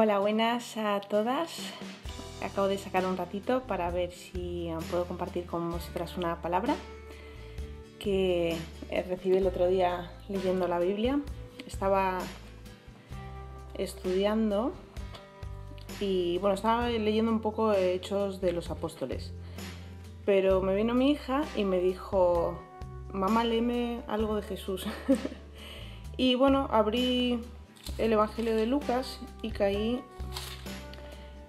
Hola, buenas a todas. Acabo de sacar un ratito para ver si puedo compartir con vosotras una palabra que recibí el otro día leyendo la Biblia. Estaba estudiando y estaba leyendo un poco Hechos de los Apóstoles. Pero me vino mi hija y me dijo: mamá, léeme algo de Jesús. Y abrí el Evangelio de Lucas y caí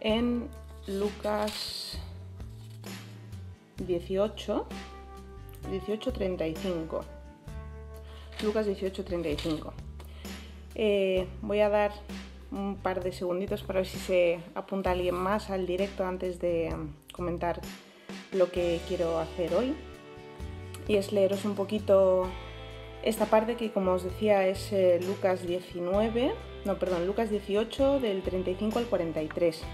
en Lucas 18:35. Lucas 18:35. Voy a dar un par de segunditos para ver si se apunta alguien más al directo antes de comentar lo que quiero hacer hoy. Y es leeros un poquito esta parte que, como os decía, es Lucas 18 del 35 al 43.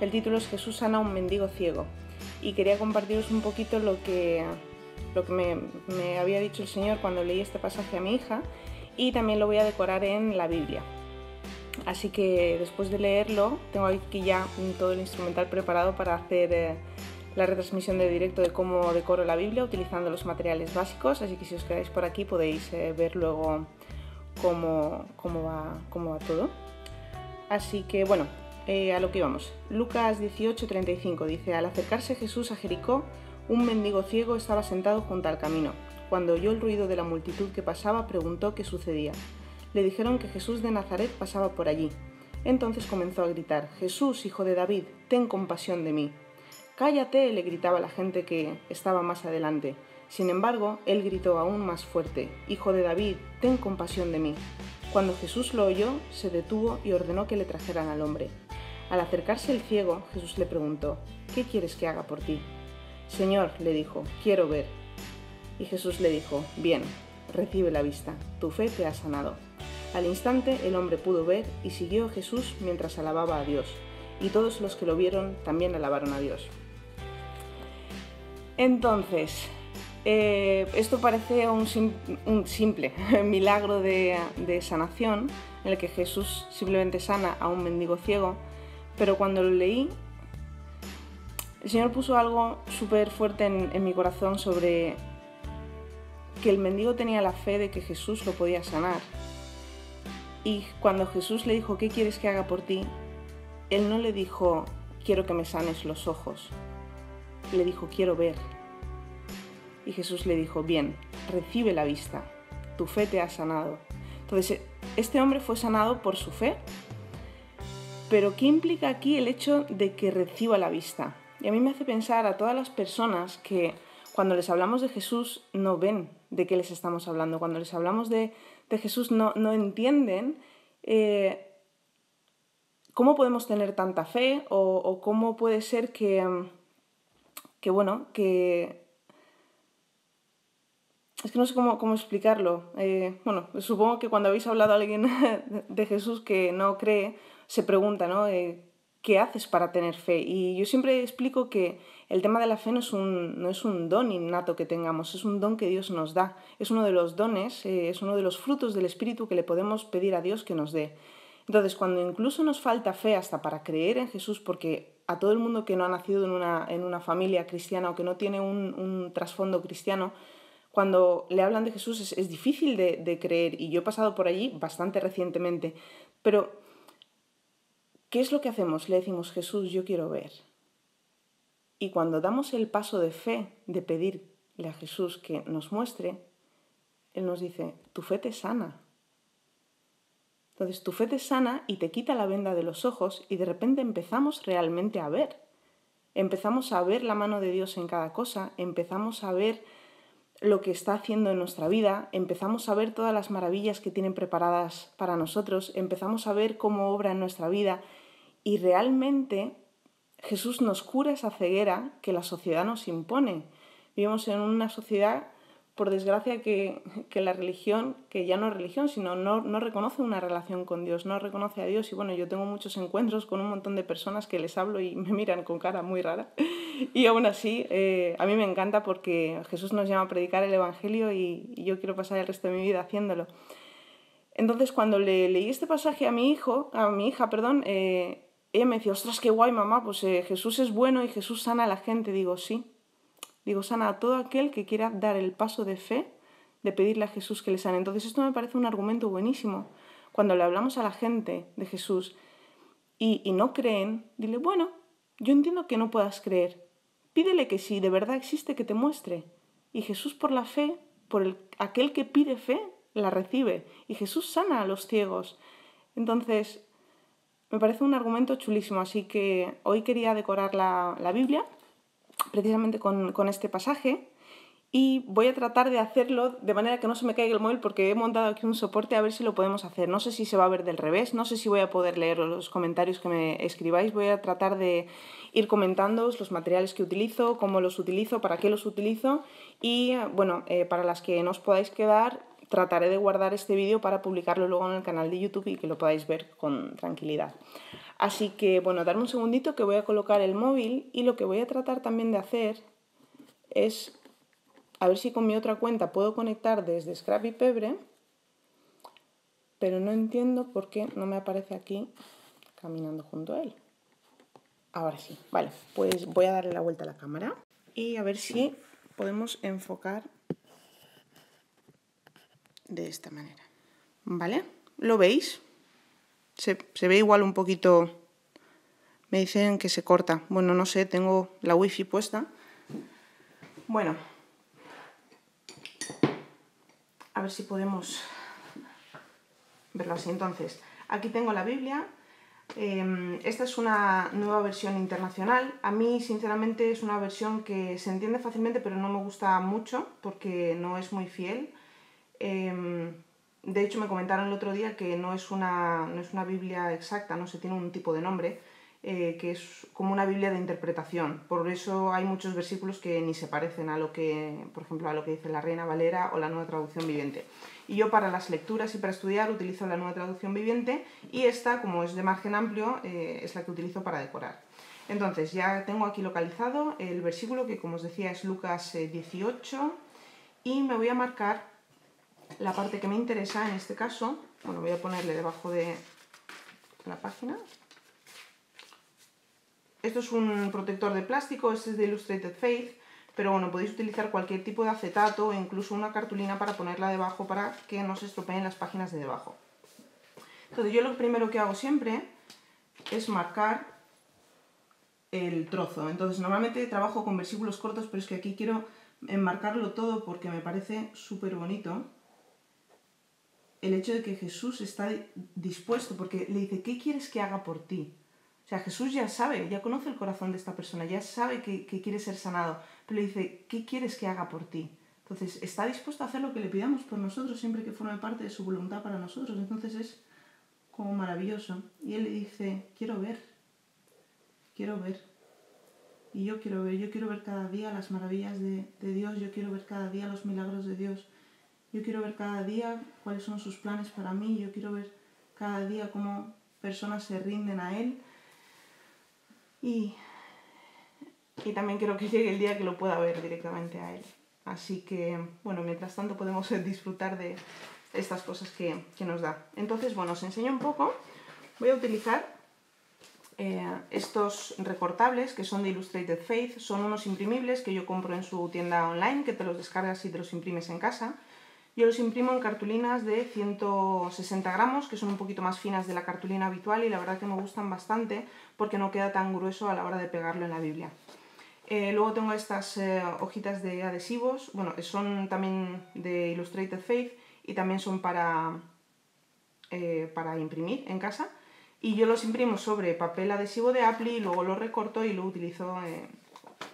El título es Jesús sana a un mendigo ciego. Y quería compartiros un poquito lo que me había dicho el Señor cuando leí este pasaje a mi hija, y también lo voy a decorar en la Biblia. Así que después de leerlo, tengo aquí ya todo el instrumental preparado para hacer la retransmisión de directo de cómo decoro la Biblia utilizando los materiales básicos, así que si os quedáis por aquí podéis ver luego cómo va todo. Así que a lo que íbamos. Lucas 18:35 dice: al acercarse Jesús a Jericó, un mendigo ciego estaba sentado junto al camino. Cuando oyó el ruido de la multitud que pasaba, preguntó qué sucedía. Le dijeron que Jesús de Nazaret pasaba por allí. Entonces comenzó a gritar: Jesús, hijo de David, ten compasión de mí. ¡Cállate!, le gritaba la gente que estaba más adelante. Sin embargo, él gritó aún más fuerte: Hijo de David, ten compasión de mí. Cuando Jesús lo oyó, se detuvo y ordenó que le trajeran al hombre. Al acercarse el ciego, Jesús le preguntó: ¿qué quieres que haga por ti? Señor, le dijo, quiero ver. Y Jesús le dijo: bien, recibe la vista, tu fe te ha sanado. Al instante el hombre pudo ver y siguió a Jesús mientras alababa a Dios. Y todos los que lo vieron también alabaron a Dios. Entonces, esto parece un simple milagro de sanación, en el que Jesús simplemente sana a un mendigo ciego, pero cuando lo leí, el Señor puso algo súper fuerte en mi corazón sobre que el mendigo tenía la fe de que Jesús lo podía sanar. Y cuando Jesús le dijo: ¿qué quieres que haga por ti?, él no le dijo: quiero que me sanes los ojos. Le dijo: quiero ver. Y Jesús le dijo: bien, recibe la vista, tu fe te ha sanado. Entonces, este hombre fue sanado por su fe. Pero ¿qué implica aquí el hecho de que reciba la vista? Y a mí me hace pensar a todas las personas que cuando les hablamos de Jesús no ven de qué les estamos hablando. Cuando les hablamos de Jesús no entienden cómo podemos tener tanta fe o cómo puede ser que es que no sé cómo explicarlo. Supongo que cuando habéis hablado a alguien de Jesús que no cree, se pregunta, ¿no? ¿Qué haces para tener fe? Y yo siempre explico que el tema de la fe no es un don innato que tengamos, es un don que Dios nos da. Es uno de los dones, es uno de los frutos del Espíritu que le podemos pedir a Dios que nos dé. Entonces, cuando incluso nos falta fe hasta para creer en Jesús, porque a todo el mundo que no ha nacido en una familia cristiana o que no tiene un trasfondo cristiano, cuando le hablan de Jesús es difícil de creer, y yo he pasado por allí bastante recientemente. Pero, ¿qué es lo que hacemos? Le decimos: Jesús, yo quiero ver. Y cuando damos el paso de fe, de pedirle a Jesús que nos muestre, Él nos dice: tu fe te sana. Entonces tu fe te sana y te quita la venda de los ojos, y de repente empezamos realmente a ver. Empezamos a ver la mano de Dios en cada cosa, empezamos a ver lo que está haciendo en nuestra vida, empezamos a ver todas las maravillas que tienen preparadas para nosotros, empezamos a ver cómo obra en nuestra vida, y realmente Jesús nos cura esa ceguera que la sociedad nos impone. Vivimos en una sociedad, por desgracia, que la religión, que ya no es religión, sino no reconoce una relación con Dios, no reconoce a Dios. Y yo tengo muchos encuentros con un montón de personas que les hablo y me miran con cara muy rara. Y aún así, a mí me encanta, porque Jesús nos llama a predicar el Evangelio y yo quiero pasar el resto de mi vida haciéndolo. Entonces, cuando le leí este pasaje a mi hija, ella me decía, ostras, qué guay, mamá, pues Jesús es bueno y Jesús sana a la gente. Digo, sí. Digo, sana a todo aquel que quiera dar el paso de fe de pedirle a Jesús que le sane. Entonces esto me parece un argumento buenísimo. Cuando le hablamos a la gente de Jesús y no creen, dile, bueno, yo entiendo que no puedas creer. Pídele que si de verdad existe, que te muestre. Y Jesús por la fe, aquel que pide fe, la recibe. Y Jesús sana a los ciegos. Entonces, me parece un argumento chulísimo. Así que hoy quería decorar la Biblia precisamente con este pasaje. Y voy a tratar de hacerlo de manera que no se me caiga el móvil porque he montado aquí un soporte a ver si lo podemos hacer. No sé si se va a ver del revés, no sé si voy a poder leer los comentarios que me escribáis. Voy a tratar de ir comentándoos los materiales que utilizo, cómo los utilizo, para qué los utilizo y, bueno, para las que no os podáis quedar, trataré de guardar este vídeo para publicarlo luego en el canal de YouTube y que lo podáis ver con tranquilidad. Así que, bueno, darme un segundito que voy a colocar el móvil y lo que voy a tratar también de hacer es... a ver si con mi otra cuenta puedo conectar desde Scrappy Pebre, pero no entiendo por qué no me aparece aquí caminando junto a él. Ahora sí, vale, pues voy a darle la vuelta a la cámara y a ver si podemos enfocar de esta manera. ¿Vale? ¿Lo veis? Se ve igual un poquito... Me dicen que se corta. Bueno, no sé, tengo la wifi puesta. Bueno... a ver si podemos verlo así. Entonces, aquí tengo la Biblia. Esta es una nueva versión internacional. A mí, sinceramente, es una versión que se entiende fácilmente, pero no me gusta mucho porque no es muy fiel. De hecho, me comentaron el otro día que no es una Biblia exacta, no se tiene un tipo de nombre, que es como una Biblia de interpretación. Por eso hay muchos versículos que ni se parecen a lo que, por ejemplo, a lo que dice la Reina Valera o la Nueva Traducción Viviente. Y yo para las lecturas y para estudiar utilizo la Nueva Traducción Viviente y esta, como es de margen amplio, es la que utilizo para decorar. Entonces, ya tengo aquí localizado el versículo que, como os decía, es Lucas 18 y me voy a marcar la parte que me interesa en este caso. Bueno, voy a ponerle debajo de la página. Esto es un protector de plástico, este es de Illustrated Faith, pero bueno, podéis utilizar cualquier tipo de acetato o incluso una cartulina para ponerla debajo para que no se estropeen las páginas de debajo. Entonces yo lo primero que hago siempre es marcar el trozo. Entonces normalmente trabajo con versículos cortos, pero es que aquí quiero enmarcarlo todo porque me parece súper bonito el hecho de que Jesús está dispuesto, porque le dice, ¿qué quieres que haga por ti? O sea, Jesús ya sabe, ya conoce el corazón de esta persona, ya sabe que quiere ser sanado, pero le dice, ¿qué quieres que haga por ti? Entonces, está dispuesto a hacer lo que le pidamos por nosotros, siempre que forme parte de su voluntad para nosotros. Entonces es como maravilloso. Y él le dice, quiero ver. Y yo quiero ver cada día las maravillas de Dios, yo quiero ver cada día los milagros de Dios. Yo quiero ver cada día cuáles son sus planes para mí, yo quiero ver cada día cómo personas se rinden a Él. Y también quiero que llegue el día que lo pueda ver directamente a Él. Así que, bueno, mientras tanto podemos disfrutar de estas cosas que nos da. Entonces, bueno, os enseño un poco. Voy a utilizar estos recortables que son de Illustrated Faith. Son unos imprimibles que yo compro en su tienda online, que te los descargas y te los imprimes en casa. Yo los imprimo en cartulinas de 160 gramos, que son un poquito más finas de la cartulina habitual y la verdad que me gustan bastante porque no queda tan grueso a la hora de pegarlo en la Biblia. Luego tengo estas hojitas de adhesivos, bueno, son también de Illustrated Faith y también son para imprimir en casa. Y yo los imprimo sobre papel adhesivo de Apple y luego los recorto y lo utilizo.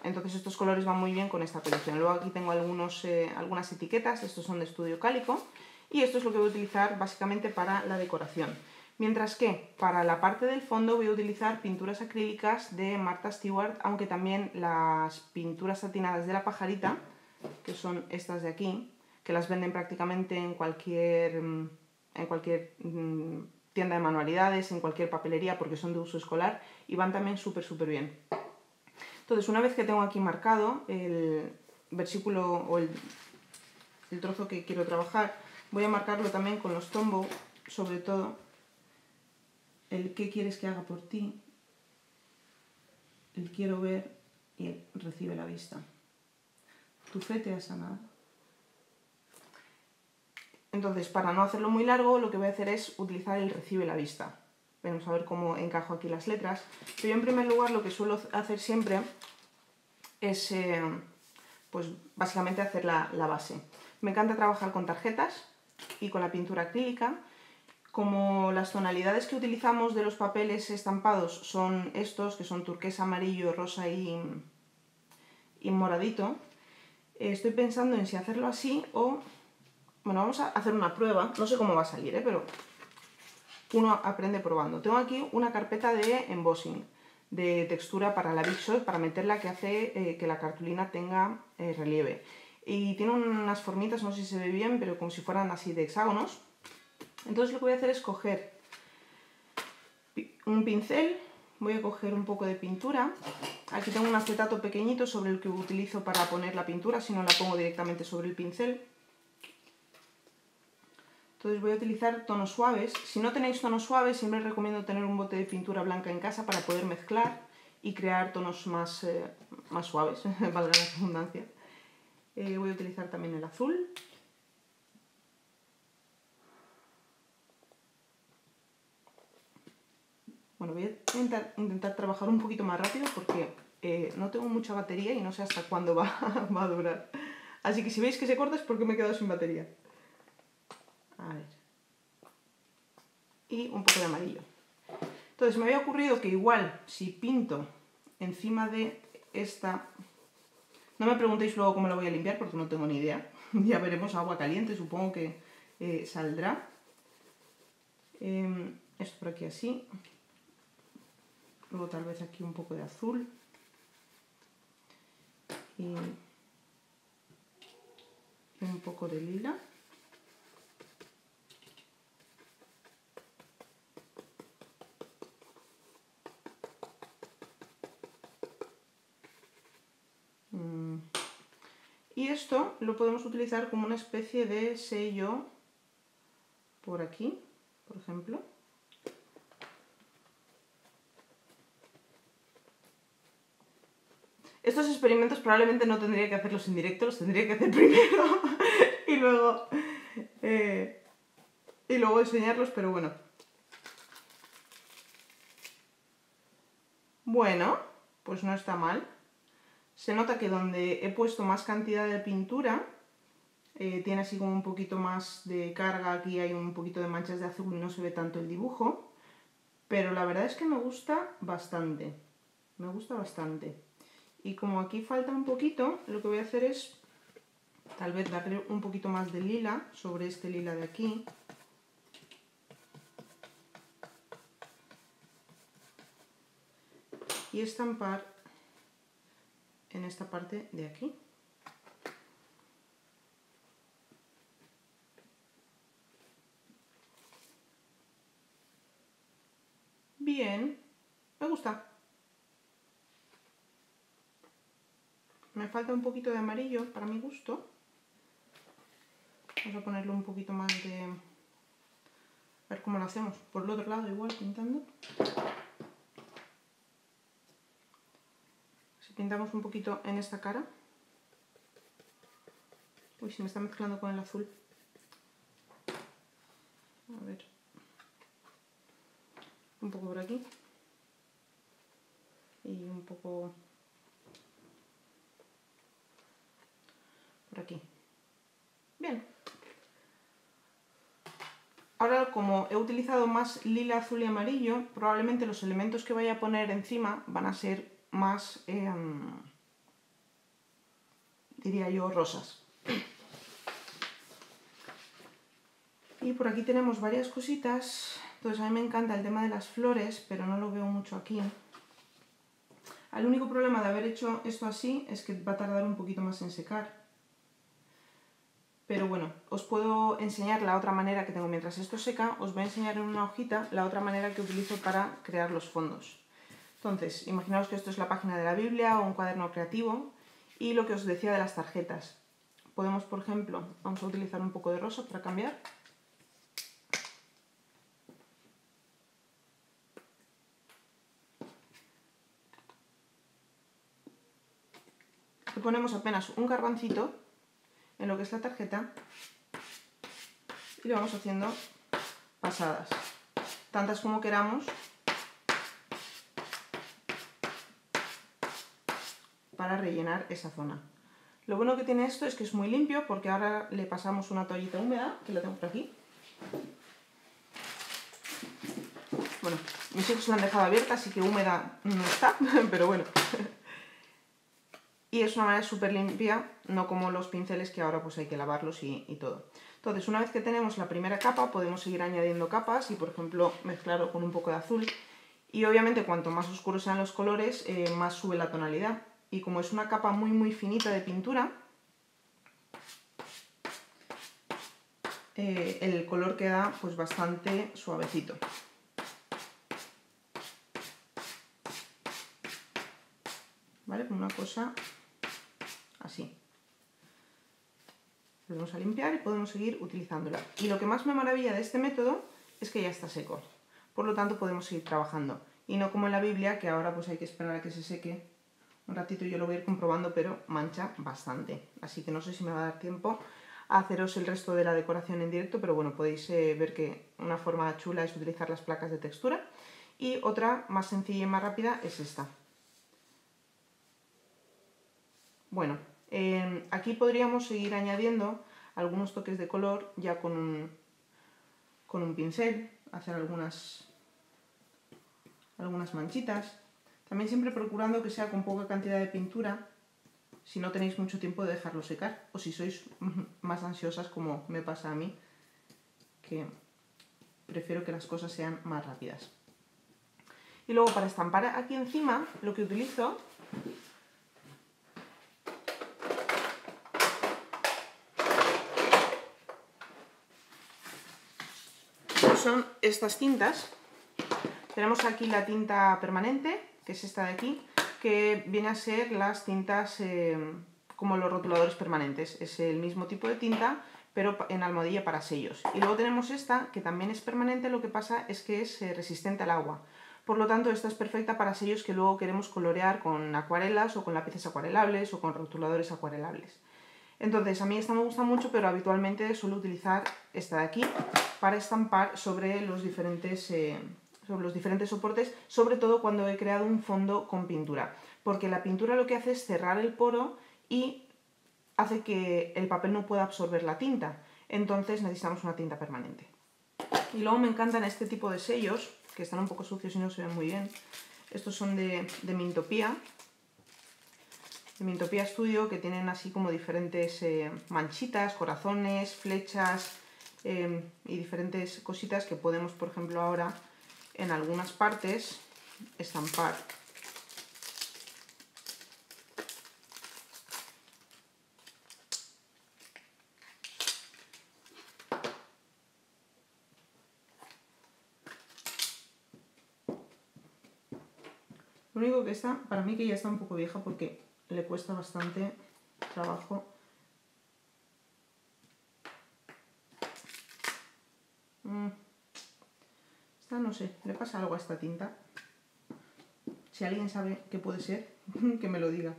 Entonces estos colores van muy bien con esta colección. Luego aquí tengo algunas etiquetas, estos son de Estudio Cálico y esto es lo que voy a utilizar básicamente para la decoración. Mientras que para la parte del fondo voy a utilizar pinturas acrílicas de Martha Stewart, aunque también las pinturas satinadas de la pajarita, que son estas de aquí, que las venden prácticamente en cualquier tienda de manualidades, en cualquier papelería, porque son de uso escolar y van también súper bien. Entonces, una vez que tengo aquí marcado el versículo o el trozo que quiero trabajar, voy a marcarlo también con los tombow, sobre todo, el qué quieres que haga por ti. el quiero ver y el recibe la vista. Tu fe te ha sanado. Entonces, para no hacerlo muy largo, lo que voy a hacer es utilizar el recibe la vista. Vamos a ver cómo encajo aquí las letras. Pero yo en primer lugar lo que suelo hacer siempre es pues básicamente hacer la base. Me encanta trabajar con tarjetas y con la pintura acrílica. Como las tonalidades que utilizamos de los papeles estampados son estos, que son turquesa, amarillo, rosa y moradito, estoy pensando en si hacerlo así o... Bueno, vamos a hacer una prueba, no sé cómo va a salir, pero uno aprende probando. Tengo aquí una carpeta de embossing, de textura para la Big Shot, para meterla, que hace que la cartulina tenga relieve. Y tiene unas formitas, no sé si se ve bien, pero como si fueran así de hexágonos. Entonces lo que voy a hacer es coger un pincel, voy a coger un poco de pintura. Aquí tengo un acetato pequeñito sobre el que utilizo para poner la pintura, si no la pongo directamente sobre el pincel. Entonces voy a utilizar tonos suaves. Si no tenéis tonos suaves, siempre recomiendo tener un bote de pintura blanca en casa para poder mezclar y crear tonos más suaves, valga la redundancia. Voy a utilizar también el azul. Bueno, voy a intentar trabajar un poquito más rápido porque no tengo mucha batería y no sé hasta cuándo va a durar. Así que si veis que se corta es porque me he quedado sin batería. A ver. Y un poco de amarillo. Entonces me había ocurrido que igual si pinto encima de esta... No me preguntéis luego cómo la voy a limpiar porque no tengo ni idea. Ya veremos, agua caliente, supongo que saldrá. Esto por aquí así. Luego tal vez aquí un poco de azul. Y un poco de lila. Y esto lo podemos utilizar como una especie de sello por aquí, por ejemplo. Estos experimentos probablemente no tendría que hacerlos en directo, los tendría que hacer primero y luego enseñarlos, pero bueno. Bueno, pues no está mal. Se nota que donde he puesto más cantidad de pintura, tiene así como un poquito más de carga, aquí hay un poquito de manchas de azul y no se ve tanto el dibujo, pero la verdad es que me gusta bastante, Y como aquí falta un poquito, lo que voy a hacer es tal vez darle un poquito más de lila sobre este lila de aquí. Y estampar en esta parte de aquí. Bien, me gusta. Me falta un poquito de amarillo para mi gusto. Vamos a ponerle un poquito más de... A ver cómo lo hacemos. Por el otro lado igual, pintando. Si pintamos un poquito en esta cara. Uy, se me está mezclando con el azul. A ver. Un poco por aquí. Y un poco por aquí. Bien. Ahora, como he utilizado más lila, azul y amarillo, probablemente los elementos que vaya a poner encima van a ser más, diría yo, rosas. Y por aquí tenemos varias cositas. Entonces a mí me encanta el tema de las flores, pero no lo veo mucho aquí. El único problema de haber hecho esto así es que va a tardar un poquito más en secar. Pero bueno, os puedo enseñar la otra manera que tengo mientras esto seca. Os voy a enseñar en una hojita la otra manera que utilizo para crear los fondos. Entonces, imaginaos que esto es la página de la Biblia o un cuaderno creativo. Y lo que os decía de las tarjetas. Podemos, por ejemplo, vamos a utilizar un poco de rosa para cambiar. que ponemos apenas un garbancito en lo que es la tarjeta y le vamos haciendo pasadas, tantas como queramos, para rellenar esa zona. Lo bueno que tiene esto es que es muy limpio, porque ahora le pasamos una toallita húmeda, que la tengo por aquí. Bueno, mis hijos la han dejado abierta, así que húmeda no está, pero bueno. Y es una manera súper limpia, no como los pinceles que ahora pues hay que lavarlos y todo. Entonces, una vez que tenemos la primera capa, podemos seguir añadiendo capas y, por ejemplo, mezclarlo con un poco de azul. Y obviamente, cuanto más oscuros sean los colores, más sube la tonalidad. Y como es una capa muy muy finita de pintura, el color queda pues bastante suavecito. ¿Vale? Una cosa así. Volvemos a limpiar y podemos seguir utilizándola. Y lo que más me maravilla de este método es que ya está seco. Por lo tanto podemos seguir trabajando. Y no como en la Biblia, que ahora pues hay que esperar a que se seque un ratito. Yo lo voy a ir comprobando, pero mancha bastante. Así que no sé si me va a dar tiempo a haceros el resto de la decoración en directo, pero bueno, podéis ver que una forma chula es utilizar las placas de textura. Y otra más sencilla y más rápida es esta. Bueno, aquí podríamos seguir añadiendo algunos toques de color ya con un pincel, hacer algunas manchitas. También siempre procurando que sea con poca cantidad de pintura, si no tenéis mucho tiempo de dejarlo secar, o si sois más ansiosas como me pasa a mí, que prefiero que las cosas sean más rápidas. Y luego para estampar aquí encima lo que utilizo son estas tintas. Tenemos aquí la tinta permanente, que es esta de aquí, que viene a ser las tintas como los rotuladores permanentes. Es el mismo tipo de tinta, pero en almohadilla para sellos. Y luego tenemos esta, que también es permanente, lo que pasa es que es resistente al agua. Por lo tanto, esta es perfecta para sellos que luego queremos colorear con acuarelas o con lápices acuarelables o con rotuladores acuarelables. Entonces, a mí esta me gusta mucho, pero habitualmente suelo utilizar esta de aquí para estampar sobre los diferentes soportes, sobre todo cuando he creado un fondo con pintura, porque la pintura lo que hace es cerrar el poro y hace que el papel no pueda absorber la tinta, entonces necesitamos una tinta permanente. Y luego me encantan este tipo de sellos, que están un poco sucios y no se ven muy bien. Estos son de Mintopia Studio, que tienen así como diferentes manchitas, corazones, flechas y diferentes cositas que podemos, por ejemplo, ahora en algunas partes estampar. Lo único que está, para mí que ya está un poco vieja porque le cuesta bastante trabajo. Esta no sé, le pasa algo a esta tinta. Si alguien sabe qué puede ser, que me lo diga.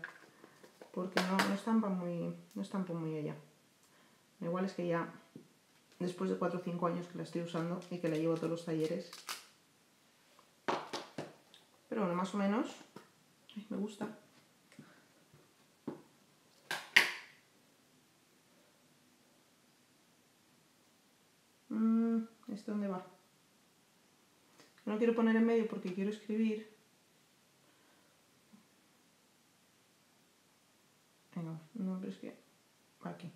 Porque no estampa muy allá. Igual es que ya, después de 4 o 5 años que la estoy usando y que la llevo a todos los talleres. Pero bueno, más o menos, me gusta. ¿Este dónde va? No quiero poner en medio porque quiero escribir. Venga, no, pero es que va aquí.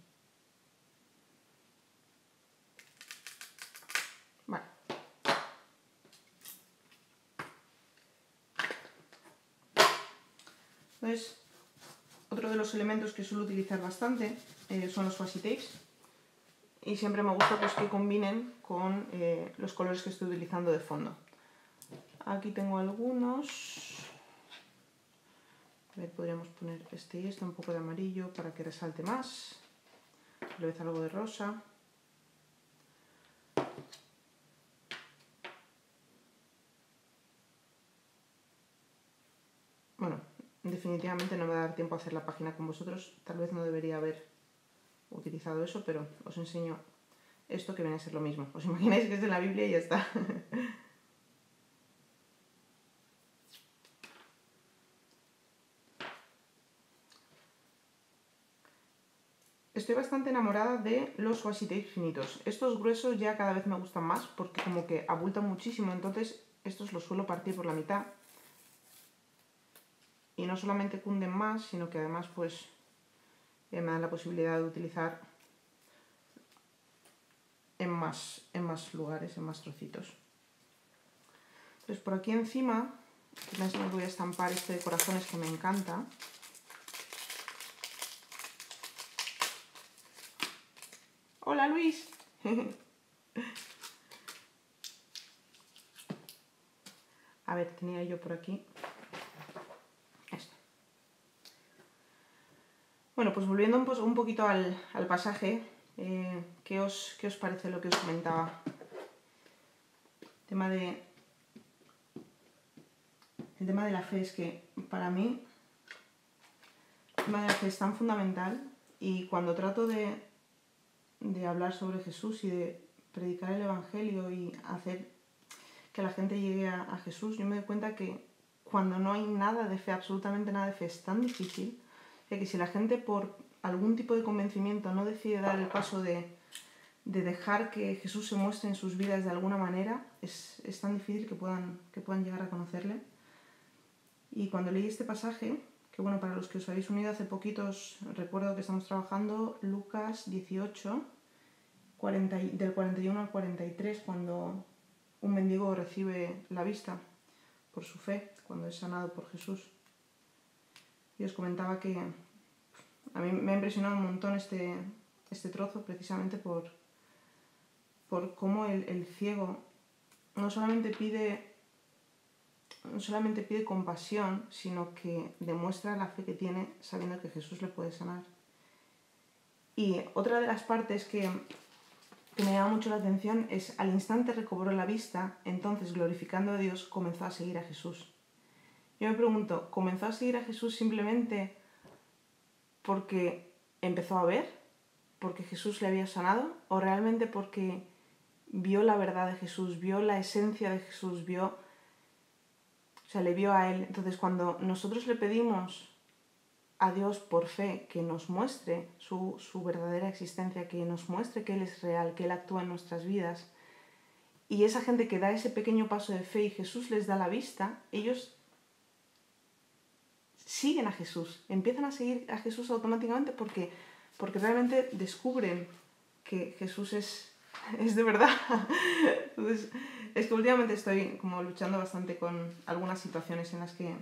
Vale. Entonces, otro de los elementos que suelo utilizar bastante son los washi tapes. Y siempre me gusta pues, que combinen con los colores que estoy utilizando de fondo. Aquí tengo algunos. A ver, podríamos poner este y este, un poco de amarillo para que resalte más. Tal vez algo de rosa. Bueno, definitivamente no me va a dar tiempo a hacer la página con vosotros. Tal vez no debería haber utilizado eso, pero os enseño esto que viene a ser lo mismo. Os imagináis que es de la Biblia y ya está. Estoy bastante enamorada de los washi tape finitos. Estos gruesos ya cada vez me gustan más porque como que abultan muchísimo, entonces estos los suelo partir por la mitad. Y no solamente cunden más, sino que además pues me dan la posibilidad de utilizar en más lugares, en más trocitos. Entonces por aquí encima, me voy a estampar este de corazones que me encanta. ¡Hola, Luis! A ver, tenía yo por aquí esto. Bueno, pues volviendo un poquito al pasaje, ¿qué os parece lo que os comentaba? El tema de la fe es que para mí el tema de la fe es tan fundamental, y cuando trato de hablar sobre Jesús y de predicar el Evangelio y hacer que la gente llegue a Jesús, yo me doy cuenta que cuando no hay nada de fe, absolutamente nada de fe, es tan difícil que si la gente por algún tipo de convencimiento no decide dar el paso de dejar que Jesús se muestre en sus vidas de alguna manera, es tan difícil que puedan llegar a conocerle. Y cuando leí este pasaje, que bueno, para los que os habéis unido hace poquitos, recuerdo que estamos trabajando Lucas 18, del 41 al 43, cuando un mendigo recibe la vista por su fe, cuando es sanado por Jesús. Y os comentaba que a mí me ha impresionado un montón este trozo, precisamente por cómo el ciego no solamente pide compasión, sino que demuestra la fe que tiene sabiendo que Jesús le puede sanar. Y otra de las partes que me llama mucho la atención es: al instante recobró la vista, entonces glorificando a Dios comenzó a seguir a Jesús. Yo me pregunto, ¿comenzó a seguir a Jesús simplemente porque empezó a ver, porque Jesús le había sanado, o realmente porque vio la verdad de Jesús, vio la esencia de Jesús, le vio a él? Entonces, cuando nosotros le pedimos a Dios por fe que nos muestre su verdadera existencia, que nos muestre que Él es real, que Él actúa en nuestras vidas, y esa gente que da ese pequeño paso de fe y Jesús les da la vista, ellos siguen a Jesús, empiezan a seguir a Jesús automáticamente porque realmente descubren que Jesús es de verdad. Entonces, es que últimamente estoy como luchando bastante con algunas situaciones en las que,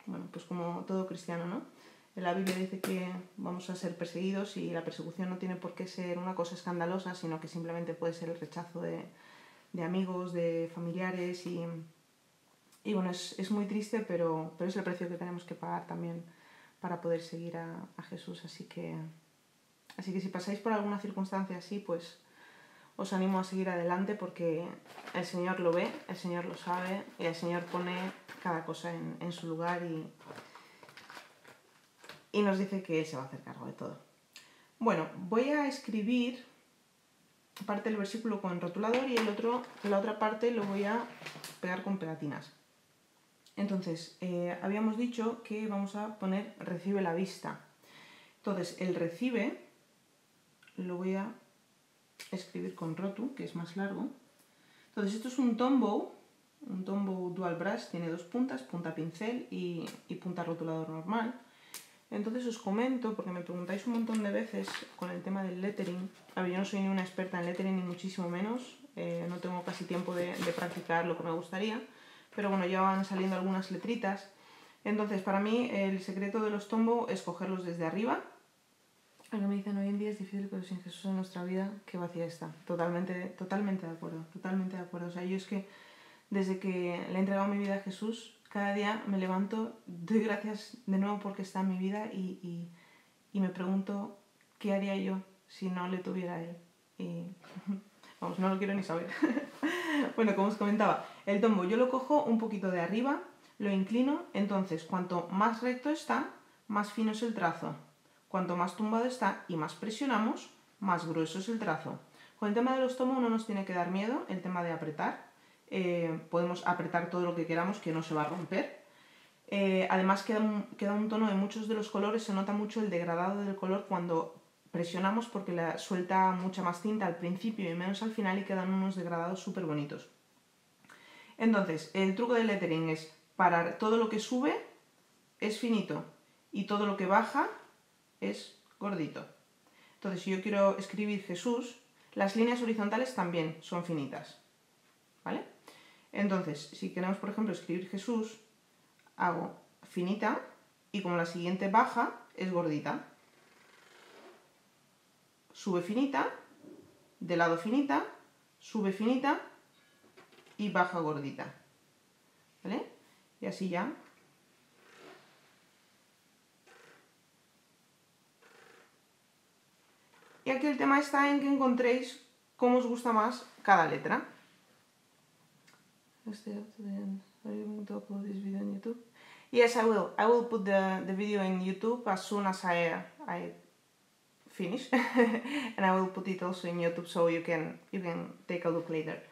bueno, pues como todo cristiano, ¿no? La Biblia dice que vamos a ser perseguidos, y la persecución no tiene por qué ser una cosa escandalosa, sino que simplemente puede ser el rechazo de amigos, de familiares, y bueno, es muy triste, pero es el precio que tenemos que pagar también para poder seguir a Jesús. Así que si pasáis por alguna circunstancia así, pues os animo a seguir adelante, porque el Señor lo ve, el Señor lo sabe, y el Señor pone cada cosa en su lugar, y nos dice que Él se va a hacer cargo de todo. Bueno, voy a escribir parte del versículo con rotulador y la otra parte lo voy a pegar con pegatinas. Entonces, habíamos dicho que vamos a poner recibe la vista. Entonces, el recibe lo voy a escribir con rotu, que es más largo. Entonces, esto es un tombow dual brush, tiene dos puntas, punta pincel y punta rotulador normal. Entonces os comento, porque me preguntáis un montón de veces con el tema del lettering. A ver, yo no soy ni una experta en lettering, ni muchísimo menos. No tengo casi tiempo de practicar lo que me gustaría. Pero bueno, ya van saliendo algunas letritas. Entonces, para mí, el secreto de los tombow es cogerlos desde arriba. Algo me dicen, hoy en día es difícil, pero sin Jesús en nuestra vida, qué vacía está. Totalmente de acuerdo, totalmente de acuerdo. O sea, yo es que desde que le he entregado mi vida a Jesús, cada día me levanto, doy gracias de nuevo porque está en mi vida, y me pregunto qué haría yo si no le tuviera a él. Y vamos, no lo quiero ni saber. Bueno, como os comentaba, el tombow yo lo cojo un poquito de arriba lo inclino, entonces cuanto más recto está, más fino es el trazo. Cuanto más tumbado está y más presionamos, más grueso es el trazo. Con el tema de los tomos no nos tiene que dar miedo el tema de apretar. Podemos apretar todo lo que queramos, que no se va a romper. Además queda un tono de muchos de los colores, se nota mucho el degradado del color cuando presionamos porque suelta mucha más tinta al principio y menos al final y quedan unos degradados súper bonitos. Entonces, el truco del lettering es para todo lo que sube es finito y todo lo que baja es gordito. Entonces, si yo quiero escribir Jesús, las líneas horizontales también son finitas, ¿vale? Entonces, si queremos, por ejemplo, escribir Jesús, hago finita y como la siguiente baja, es gordita. Sube finita, de lado finita, sube finita y baja gordita, ¿vale? Y así ya. Y aquí el tema está en que encontréis cómo os gusta más cada letra. Are you going to upload this video on YouTube? Yes, I will. I will put the video in YouTube as soon as I finish, and I will put it also in YouTube so you can take a look later.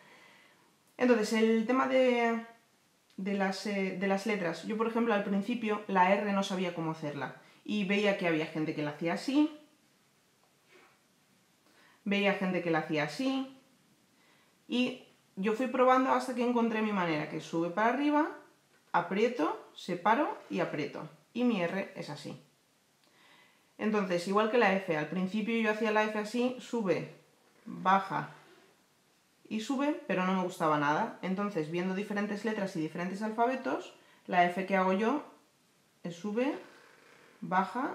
Entonces, el tema de las letras. Yo, por ejemplo, al principio la R no sabía cómo hacerla y veía que había gente que la hacía así, veía gente que la hacía así y yo fui probando hasta que encontré mi manera, que sube para arriba, aprieto, separo y aprieto. Y mi R es así. Entonces, igual que la F, al principio yo hacía la F así, sube, baja y sube, pero no me gustaba nada. Entonces, viendo diferentes letras y diferentes alfabetos, la F que hago yo es sube, baja,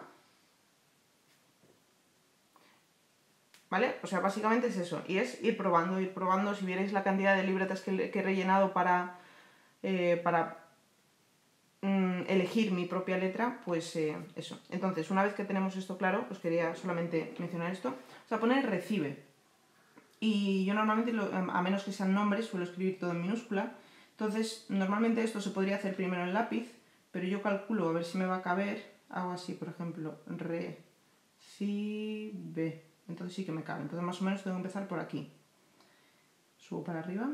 ¿vale? O sea, básicamente es eso, y es ir probando. Si vierais la cantidad de libretas que he rellenado para elegir mi propia letra, pues eso. Entonces, una vez que tenemos esto claro, os quería solamente mencionar esto. O sea, poner recibe. Y yo normalmente, a menos que sean nombres, suelo escribir todo en minúscula. Entonces, normalmente esto se podría hacer primero en lápiz, pero yo calculo, a ver si me va a caber, hago así, por ejemplo, recibe. Entonces sí que me cabe. Entonces más o menos tengo que empezar por aquí. Subo para arriba.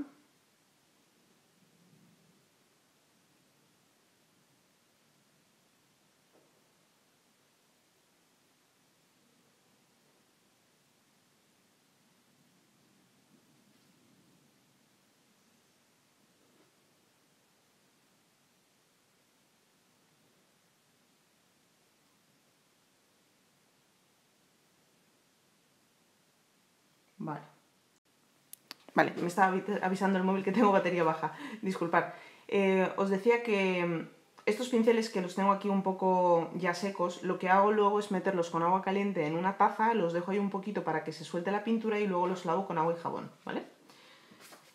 Vale, me estaba avisando el móvil que tengo batería baja. Disculpad. Os decía que estos pinceles que los tengo aquí un poco ya secos, lo que hago luego es meterlos con agua caliente en una taza, los dejo ahí un poquito para que se suelte la pintura y luego los lavo con agua y jabón, ¿vale?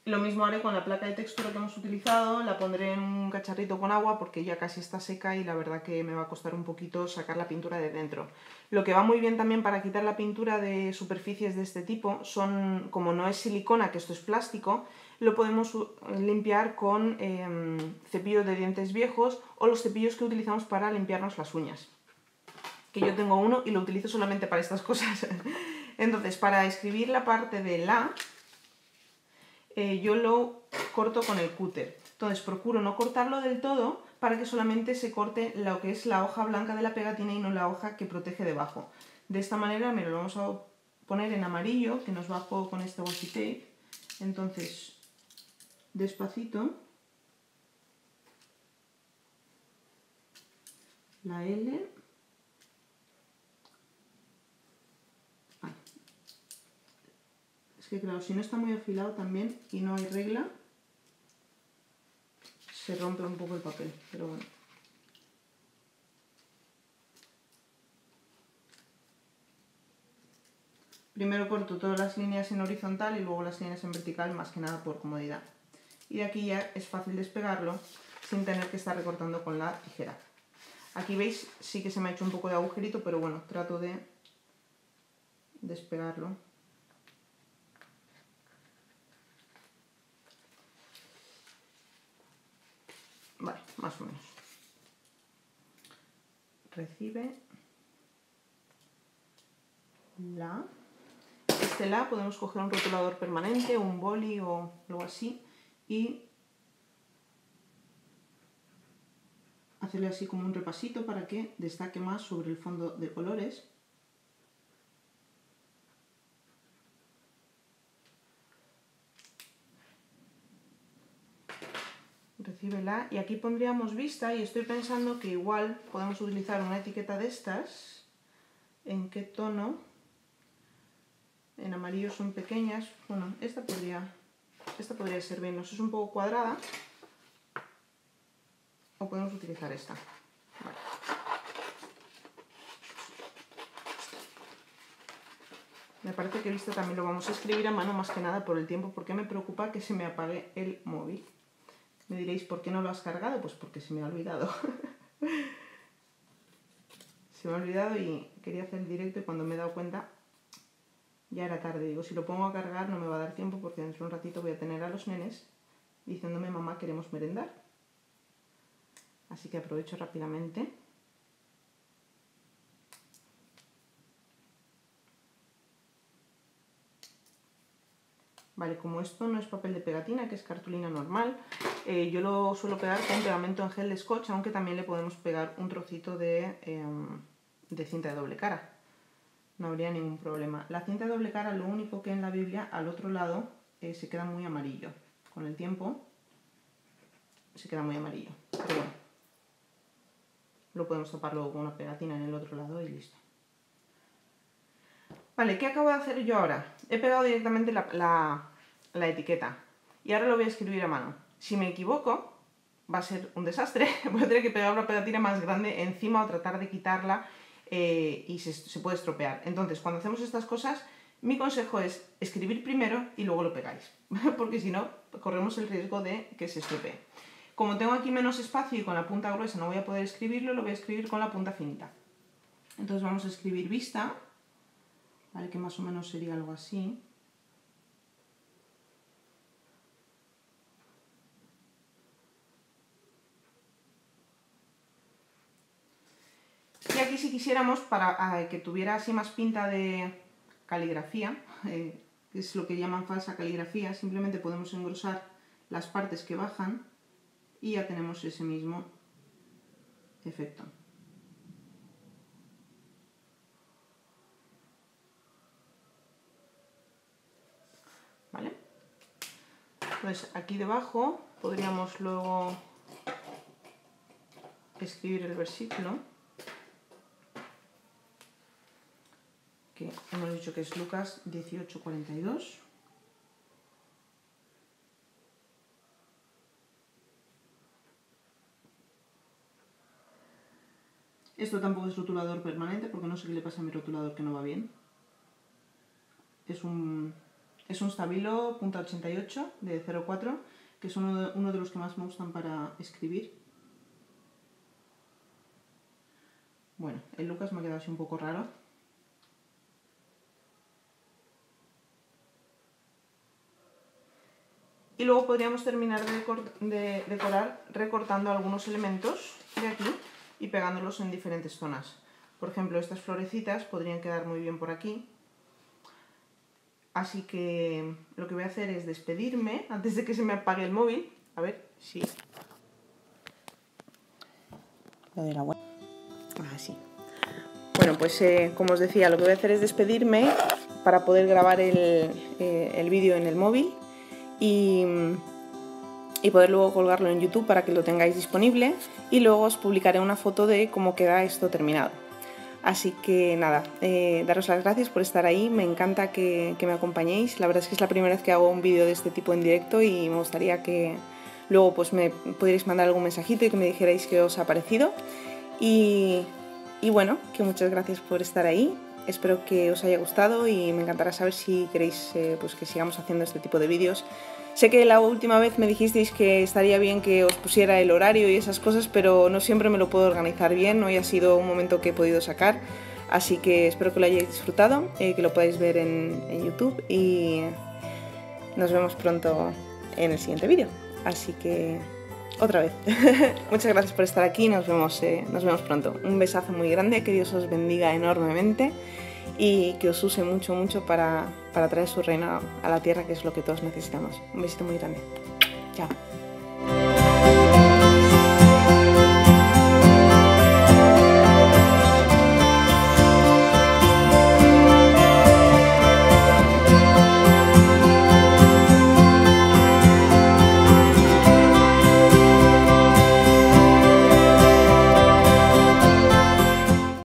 Lo mismo haré con la placa de textura que hemos utilizado, la pondré en un cacharrito con agua porque ya casi está seca y la verdad que me va a costar un poquito sacar la pintura de dentro. Lo que va muy bien también para quitar la pintura de superficies de este tipo son, como no es silicona, que esto es plástico, lo podemos limpiar con cepillos de dientes viejos o los cepillos que utilizamos para limpiarnos las uñas. Que yo tengo uno y lo utilizo solamente para estas cosas. Entonces, para escribir la parte de la... yo lo corto con el cúter. Entonces procuro no cortarlo del todo para que solamente se corte lo que es la hoja blanca de la pegatina y no la hoja que protege debajo. De esta manera, mira, lo vamos a poner en amarillo, que nos va a juego con este washi tape. Entonces, despacito, la L. Es que claro, si no está muy afilado también y no hay regla, se rompe un poco el papel, pero bueno. Primero corto todas las líneas en horizontal y luego las líneas en vertical, más que nada por comodidad. Y de aquí ya es fácil despegarlo sin tener que estar recortando con la tijera. Aquí veis, sí que se me ha hecho un poco de agujerito, pero bueno, trato de despegarlo. Vale, más más o menos. Recibe la. Este la podemos coger un rotulador permanente, un boli o algo así y hacerle así como un repasito para que destaque más sobre el fondo de colores. Recibe la, y aquí pondríamos vista, y estoy pensando que igual podemos utilizar una etiqueta de estas. ¿En qué tono? En amarillo son pequeñas. Bueno, esta podría ser bien, no sé, es un poco cuadrada. O podemos utilizar esta. Vale. Me parece que esta también lo vamos a escribir a mano, más que nada por el tiempo, porque me preocupa que se me apague el móvil. Me diréis, ¿por qué no lo has cargado? Pues porque se me ha olvidado. Se me ha olvidado y quería hacer el directo y cuando me he dado cuenta ya era tarde. Digo, si lo pongo a cargar no me va a dar tiempo porque dentro de un ratito voy a tener a los nenes diciéndome, mamá, queremos merendar. Así que aprovecho rápidamente. Vale, como esto no es papel de pegatina, que es cartulina normal, yo lo suelo pegar con pegamento en gel de scotch, aunque también le podemos pegar un trocito de cinta de doble cara. No habría ningún problema. La cinta de doble cara, lo único que en la Biblia, al otro lado, se queda muy amarillo. Con el tiempo se queda muy amarillo. Pero bueno, lo podemos tapar luego con una pegatina en el otro lado y listo. Vale, ¿qué acabo de hacer yo ahora? He pegado directamente la etiqueta y ahora lo voy a escribir a mano. Si me equivoco, va a ser un desastre. Voy a tener que pegar una pegatina más grande encima o tratar de quitarla y se puede estropear. Entonces, cuando hacemos estas cosas, mi consejo es escribir primero y luego lo pegáis, porque si no, corremos el riesgo de que se estropee. Como tengo aquí menos espacio y con la punta gruesa no voy a poder escribirlo, lo voy a escribir con la punta finita. Entonces vamos a escribir vista. Vale, que más o menos sería algo así. Y aquí si quisiéramos, para que tuviera así más pinta de caligrafía, que es lo que llaman falsa caligrafía, simplemente podemos engrosar las partes que bajan y ya tenemos ese mismo efecto. ¿Vale? Entonces aquí debajo podríamos luego escribir el versículo, que hemos dicho que es Lucas 18:42. Esto tampoco es rotulador permanente porque no sé qué le pasa a mi rotulador que no va bien. Es un Stabilo punta 88 de 0,4, que es uno de los que más me gustan para escribir. Bueno, el Lucas me ha quedado así un poco raro. Y luego podríamos terminar de decorar recortando algunos elementos de aquí y pegándolos en diferentes zonas. Por ejemplo, estas florecitas podrían quedar muy bien por aquí. Así que lo que voy a hacer es despedirme antes de que se me apague el móvil. A ver si... Lo de la web. Así. Bueno, pues como os decía, lo que voy a hacer es despedirme para poder grabar el vídeo en el móvil y poder luego colgarlo en YouTube para que lo tengáis disponible y luego os publicaré una foto de cómo queda esto terminado. Así que nada, daros las gracias por estar ahí, me encanta que me acompañéis, la verdad es que es la primera vez que hago un vídeo de este tipo en directo y me gustaría que luego pues me pudierais mandar algún mensajito y que me dijerais qué os ha parecido y bueno, que muchas gracias por estar ahí, espero que os haya gustado y me encantará saber si queréis pues que sigamos haciendo este tipo de vídeos. Sé que la última vez me dijisteis que estaría bien que os pusiera el horario y esas cosas, pero no siempre me lo puedo organizar bien. Hoy ha sido un momento que he podido sacar, así que espero que lo hayáis disfrutado, que lo podáis ver en YouTube y nos vemos pronto en el siguiente vídeo. Así que otra vez. Muchas gracias por estar aquí, nos vemos pronto. Un besazo muy grande, que Dios os bendiga enormemente y que os use mucho, mucho para traer su reino a la tierra, que es lo que todos necesitamos. Un besito muy grande. Chao.